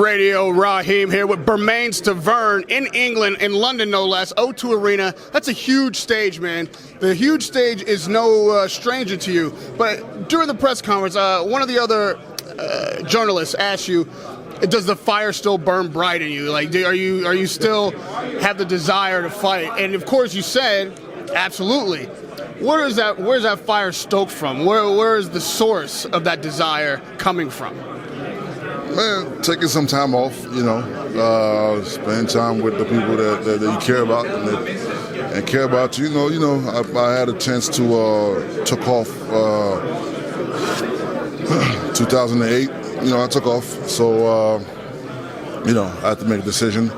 Radio. Rahim here with Bermane Stiverne in England, in London no less, O2 Arena. That's a huge stage, man. The huge stage is no stranger to you. But during the press conference, one of the other journalists asked you, does the fire still burn bright in you? Like, are you still have the desire to fight? And of course you said, absolutely. Where's that fire stoked from? Where is the source of that desire coming from? Man, taking some time off, spending time with the people that you care about and care about you. I had a chance to took off 2008. I took off, so I had to make a decision.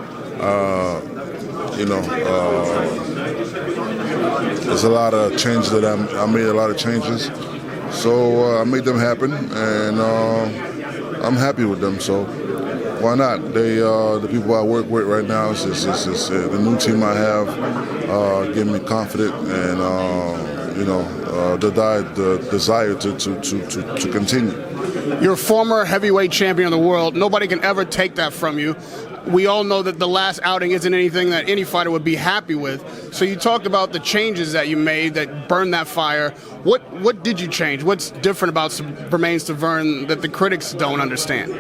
There's a lot of changes that I made. A lot of changes, so I made them happen, and I'm happy with them, so why not? The people I work with right now, is the new team I have, giving me confidence and the desire to continue. You're a former heavyweight champion of the world. Nobody can ever take that from you. We all know that the last outing isn't anything that any fighter would be happy with. So you talked about the changes that you made that burned that fire. What did you change? What's different about Bermane Stiverne that the critics don't understand?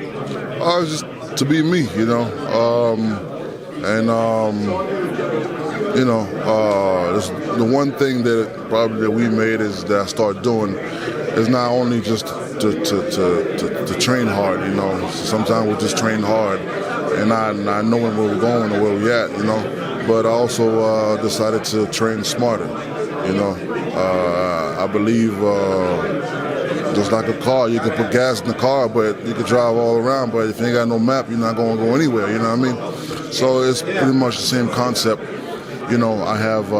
Just to be me, the one thing that we made is that I started doing is not only just to train hard. Sometimes we just train hard and not knowing where we're going or where we're at, but I also decided to train smarter. I believe just like a car, you can put gas in the car, but you can drive all around, but if you ain't got no map, you're not going to go anywhere, you know what I mean? So it's pretty much the same concept. I have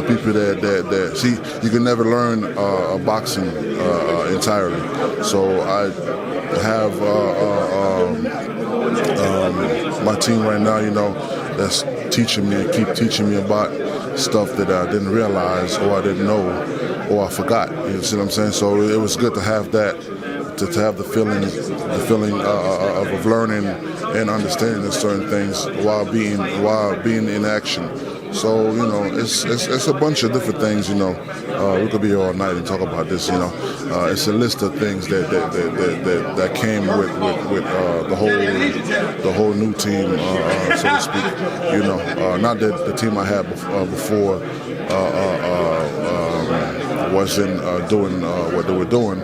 people that see, you can never learn boxing entirely. So I have my team right now, that's teaching me, keep teaching me about stuff that I didn't realize or I didn't know or I forgot. You see what I'm saying? So it was good to have that, to have the feeling of learning and understanding certain things while being in action. So it's a bunch of different things. We could be here all night and talk about this. It's a list of things that came with the whole new team, so to speak. Not that the team I had before wasn't doing what they were doing.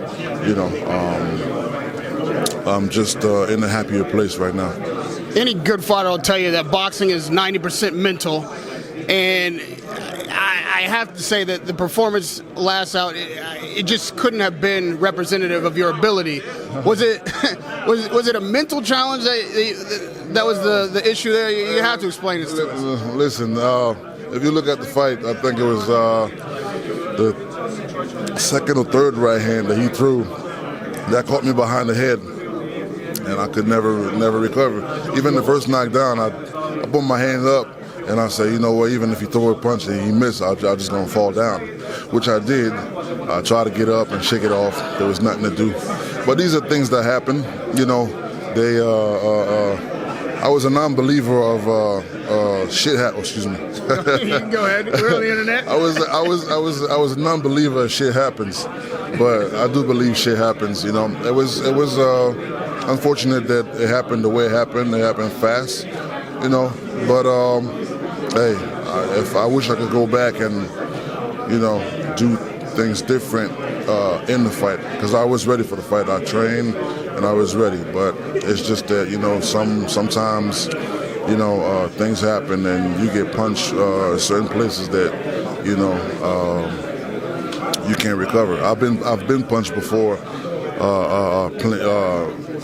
I'm just in a happier place right now. Any good fighter will tell you that boxing is 90% mental. And I have to say that the performance last out, it just couldn't have been representative of your ability. Was it was it a mental challenge that was the issue there? You have to explain this to us. Listen, if you look at the fight, I think it was the second or third right hand that he threw that caught me behind the head, and I could never recover. Even the first knockdown, I put my hands up. And I say, even if he throw a punch and he missed, I'm just going to fall down, which I did. I tried to get up and shake it off. There was nothing to do. But these are things that happen. I was a non-believer of shit happens. Excuse me. Go ahead. We're on the internet. I was a non-believer of shit happens, but I do believe shit happens. It was unfortunate that it happened the way it happened. It happened fast. But hey, if I wish I could go back and do things different in the fight, because I was ready for the fight. I trained and I was ready, but it's just that sometimes things happen and you get punched certain places that you can't recover. I've been punched before. I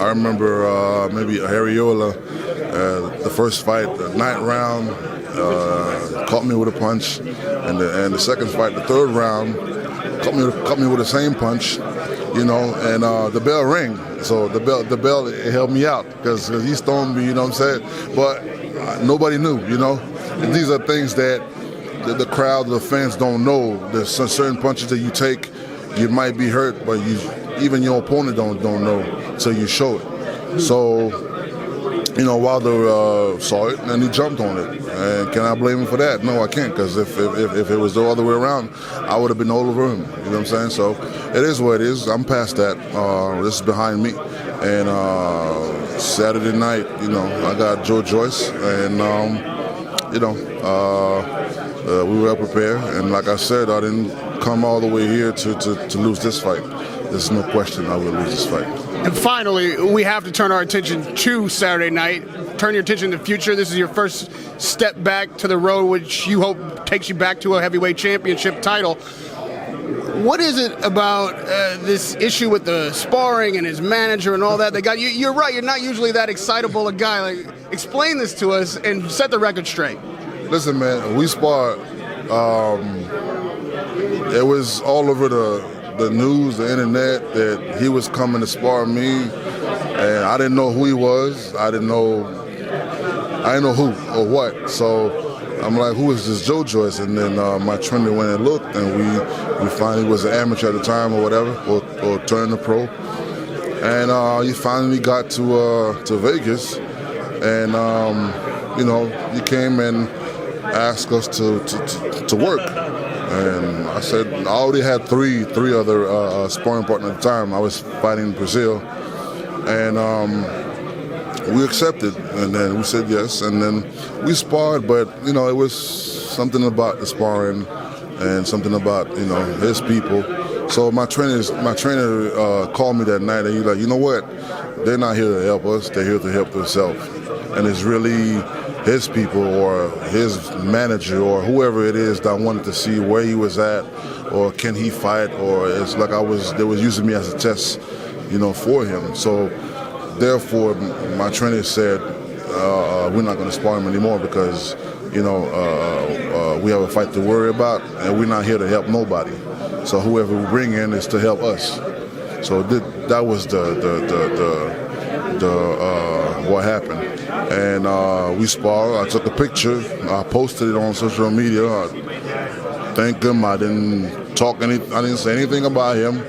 remember maybe Ariola, the first fight, the 9th round, caught me with a punch, and the second fight, the 3rd round, caught me with the same punch, and the bell rang. So the bell it helped me out because he stoned me, what I'm saying? But nobody knew, And these are things that the crowd, the fans don't know. There's certain punches that you take, you might be hurt, but even your opponent don't know, so you show it. So, you know, Wilder saw it and he jumped on it. And can I blame him for that? No, I can't, because if it was the other way around, I would have been all over him. You know what I'm saying? So it is what it is. I'm past that. This is behind me. And Saturday night, you know, I got Joe Joyce, and you know, we were prepared. And like I said, I didn't come all the way here to lose this fight. There's no question I will lose this fight. And finally, we have to turn our attention to Saturday night. Turn your attention to the future. This is your first step back to the road, which you hope takes you back to a heavyweight championship title. What is it about this issue with the sparring and his manager and all that? They got you. You're right. You're not usually that excitable a guy. Like, explain this to us and set the record straight. Listen, man, we sparred. It was all over the news, the internet, that he was coming to spar me, and I didn't know who he was. I didn't know who or what. So I'm like, who is this Joe Joyce? And then my trainer went and looked, and we finally was an amateur at the time or whatever, or turned to pro. And he finally got to Vegas, and you know, he came and asked us to work. And I said, I already had three other sparring partners at the time. I was fighting in Brazil, and we accepted, and then we said yes, and then we sparred. But you know, it was something about the sparring, and something about, you know, his people. So my trainer called me that night, and he's like, you know what? They're not here to help us. They're here to help themselves, and it's really his people or his manager or whoever it is that wanted to see where he was at, or can he fight, or it's like they was using me as a test, you know, for him. So therefore, my trainer said, we're not going to spar him anymore, because, you know, we have a fight to worry about, and we're not here to help nobody. So whoever we bring in is to help us. So that was what happened. And we sparred. I took a picture. I posted it on social media. Thank him. I didn't say anything about him.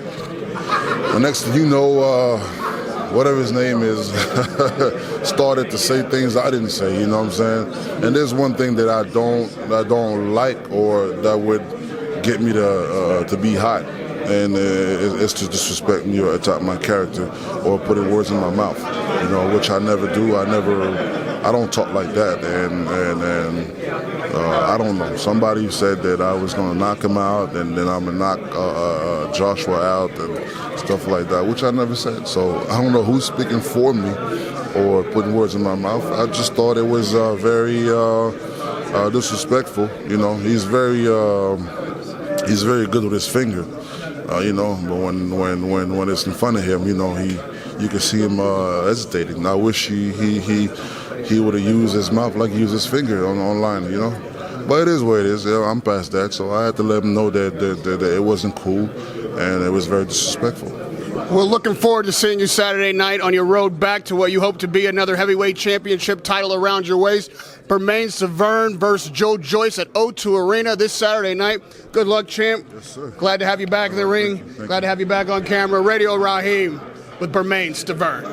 The next thing you know, whatever his name is, started to say things I didn't say. You know what I'm saying? And there's one thing that I don't like, or that would get me to be hot, and it's to disrespect me or attack my character or putting words in my mouth, you know, which I never do. I don't talk like that, and I don't know. Somebody said that I was going to knock him out, and then I'm going to knock Joshua out and stuff like that, which I never said. So I don't know who's speaking for me or putting words in my mouth. I just thought it was very disrespectful. You know, he's very good with his finger. You know, but when it's in front of him, you know, you can see him hesitating. I wish he would have used his mouth like he used his finger online, you know. But it is what it is. I'm past that, so I had to let him know that it wasn't cool, and it was very disrespectful. We're looking forward to seeing you Saturday night on your road back to what you hope to be another heavyweight championship title around your waist. Bermane Stiverne versus Joe Joyce at O2 Arena this Saturday night. Good luck, champ. Yes, sir. Glad to have you back in the ring. Thank you. Glad to have you back on camera. Radio Rahim with Bermane Stiverne.